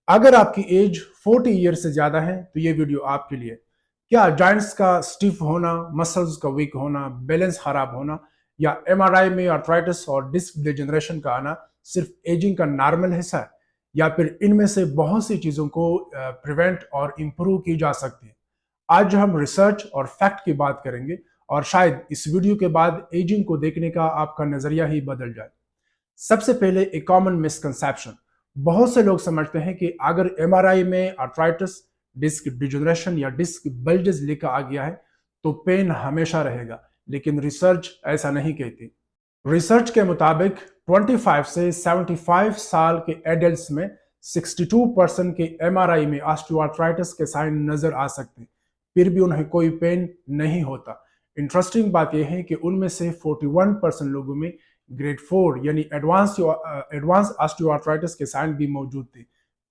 اگر آپ کی ایج 40 ایئر سے زیادہ ہے تو یہ ویڈیو آپ کے لیے۔ کیا جوائنٹس کا سٹیف ہونا، مسلز کا ویک ہونا، بیلنس خراب ہونا یا ایم آر آئی میں آرتھرائٹس اور ڈسک ڈیجنریشن کا آنا صرف ایجنگ کا نارمل حصہ ہے، یا پھر ان میں سے بہت سی چیزوں کو پریونٹ اور امپروو کی جا سکتی ہے؟ آج ہم ریسرچ اور فیکٹ کی بات کریں گے، اور شاید اس ویڈیو کے بعد ایجنگ کو دیکھنے کا آپ کا نظریہ ہی بدل جائے۔ سب سے پہلے ایک کامن مسکنسیپشن، بہت سے لوگ سمجھتے ہیں کہ اگر ایم آر آئی میں آرتھرائٹس، ڈسک ڈیجنریشن یا ڈسک بلجز لکھا آ گیا ہے تو پین ہمیشہ رہے گا، لیکن ریسرچ ایسا نہیں کہتی۔ ریسرچ کے مطابق 25 سے 75 سال کے ایڈلٹس میں 62% کے ایم آر آئی میں آسٹیو آرتھرائٹس کے سائن نظر آ سکتے ہیں، پھر بھی انہیں کوئی پین نہیں ہوتا۔ انٹرسٹنگ بات یہ ہے کہ ان میں سے 41% لوگوں میں گریڈ 4 یعنی ایڈوانس آسٹیو آرتھرائٹس کے سائن بھی موجود تھے،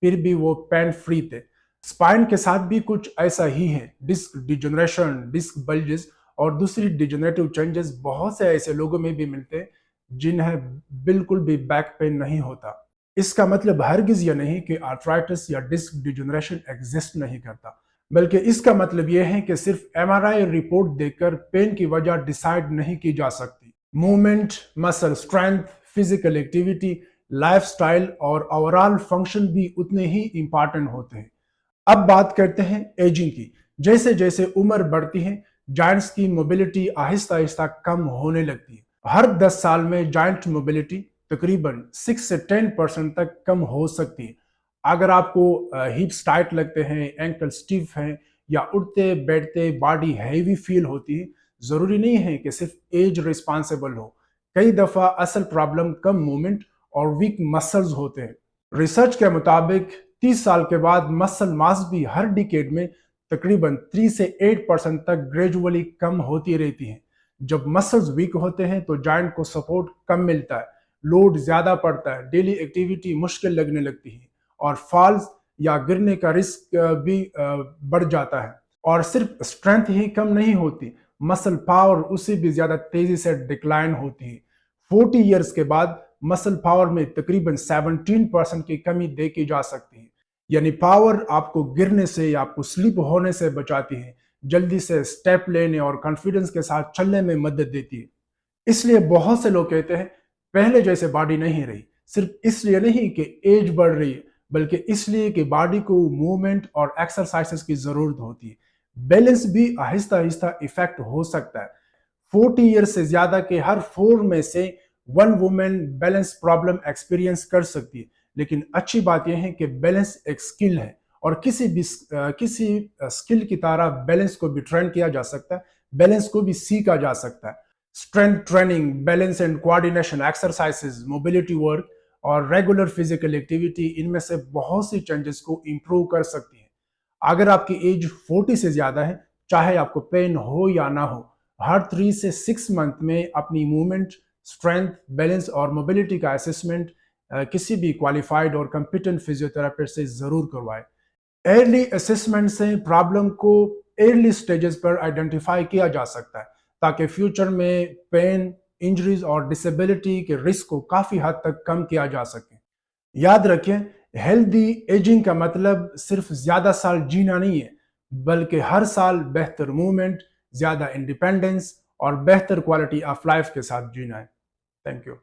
پھر بھی وہ پین فری تھے۔ سپائن کے ساتھ بھی کچھ ایسا ہی ہے، ڈسک ڈیجنریشن، ڈسک بلجز اور دوسری ڈیجنریٹو چینجز بہت سے ایسے لوگوں میں بھی ملتے ہیں جنہیں بالکل بھی بیک پین نہیں ہوتا۔ اس کا مطلب ہرگز یہ نہیں کہ آرتھرائٹس یا ڈسک ڈیجنریشن ایگزسٹ نہیں کرتا، بلکہ اس کا مطلب یہ ہے کہ صرف ایم آر آئی رپورٹ دیکھ کر پین کی وجہ ڈیسائیڈ نہیں کی جا سکتی۔ موومنٹ، مسل strength, physical activity, life style اور اوورال فنکشن بھی اتنے ہی امپارٹنٹ ہوتے ہیں۔ اب بات کرتے ہیں ایجنگ کی۔ جیسے جیسے عمر بڑھتی ہے، جوائنٹس کی موبلٹی آہستہ آہستہ کم ہونے لگتی ہے۔ ہر 10 سال میں جوائنٹ موبلٹی تقریباً 6 سے 10% تک کم ہو سکتی ہے۔ اگر آپ کو ہپس ٹائٹ لگتے ہیں، اینکل سٹیف ہیں یا اٹھتے بیٹھتے باڈی ہیوی فیل ہوتی ہے، ضروری نہیں ہے کہ صرف ایج ریسپانسیبل ہو۔ کئی دفعہ اصل پرابلم کم موومنٹ اور ویک مسلز ہوتے ہیں۔ ریسرچ کے مطابق 30 سال کے بعد مسل ماس بھی ہر ڈیکیڈ میں تقریباً 3 سے 8% تک گریجولی کم ہوتی رہتی ہے۔ جب مسلز ویک ہوتے ہیں تو جوائنٹ کو سپورٹ کم ملتا ہے، لوڈ زیادہ پڑتا ہے، ڈیلی ایکٹیویٹی مشکل لگنے لگتی ہے، اور فالز یا گرنے کا رسک بھی بڑھ جاتا ہے۔ اور صرف اسٹرینتھ ہی کم نہیں ہوتی، مسل پاور اسے بھی زیادہ تیزی سے ڈکلائن ہوتی ہے۔ 40 ایئرز کے بعد مسل پاور میں تقریباً 17% کی کمی دیکھی جا سکتی ہے۔ یعنی پاور آپ کو گرنے سے یا آپ کو سلپ ہونے سے بچاتی ہے، جلدی سے سٹیپ لینے اور کانفیڈنس کے ساتھ چلنے میں مدد دیتی ہے۔ اس لیے بہت سے لوگ کہتے ہیں پہلے جیسے باڈی نہیں رہی، صرف اس لیے نہیں کہ ایج بڑھ رہی ہے، بلکہ اس لیے کہ باڈی کو موومنٹ اور ایکسرسائزز کی ضرورت ہوتی ہے۔ بیلنس بھی آہستہ آہستہ ایفیکٹ ہو سکتا ہے۔ 40 ایئر سے زیادہ کے ہر 4 میں سے 1 وومن بیلنس پرابلم ایکسپیرینس کر سکتی ہے، لیکن اچھی بات یہ ہے کہ بیلنس ایک سکل ہے، اور کسی سکل کی طرح بیلنس کو بھی ٹرین کیا جا سکتا ہے، بیلنس کو بھی سیکھا جا سکتا ہے۔ Strength training, balance and coordination exercises, mobility work اور ریگولر فزیکل ایکٹیویٹی ان میں سے بہت سی چینجز کو امپروو کر سکتی ہیں۔ اگر آپ کی ایج 40 سے زیادہ ہے، چاہے آپ کو پین ہو یا نہ ہو، ہر 3 سے 6 منتھ میں اپنی موومنٹ، اسٹرینتھ، بیلنس اور موبلٹی کا اسسمنٹ کسی بھی کوالیفائڈ اور کمپیٹنٹ فزیوتھراپسٹ سے ضرور کروائے۔ ارلی اسسمنٹ سے پرابلم کو ارلی سٹیجز پر آئیڈینٹیفائی کیا جا سکتا ہے، تاکہ فیوچر میں پین، انجریز اور ڈسیبلٹی کے رسک کو کافی حد تک کم کیا جا سکے۔ یاد رکھیں، ہیلدی ایجنگ کا مطلب صرف زیادہ سال جینا نہیں ہے، بلکہ ہر سال بہتر موومنٹ، زیادہ انڈیپینڈنس اور بہتر کوالٹی آف لائف کے ساتھ جینا ہے۔ Thank you.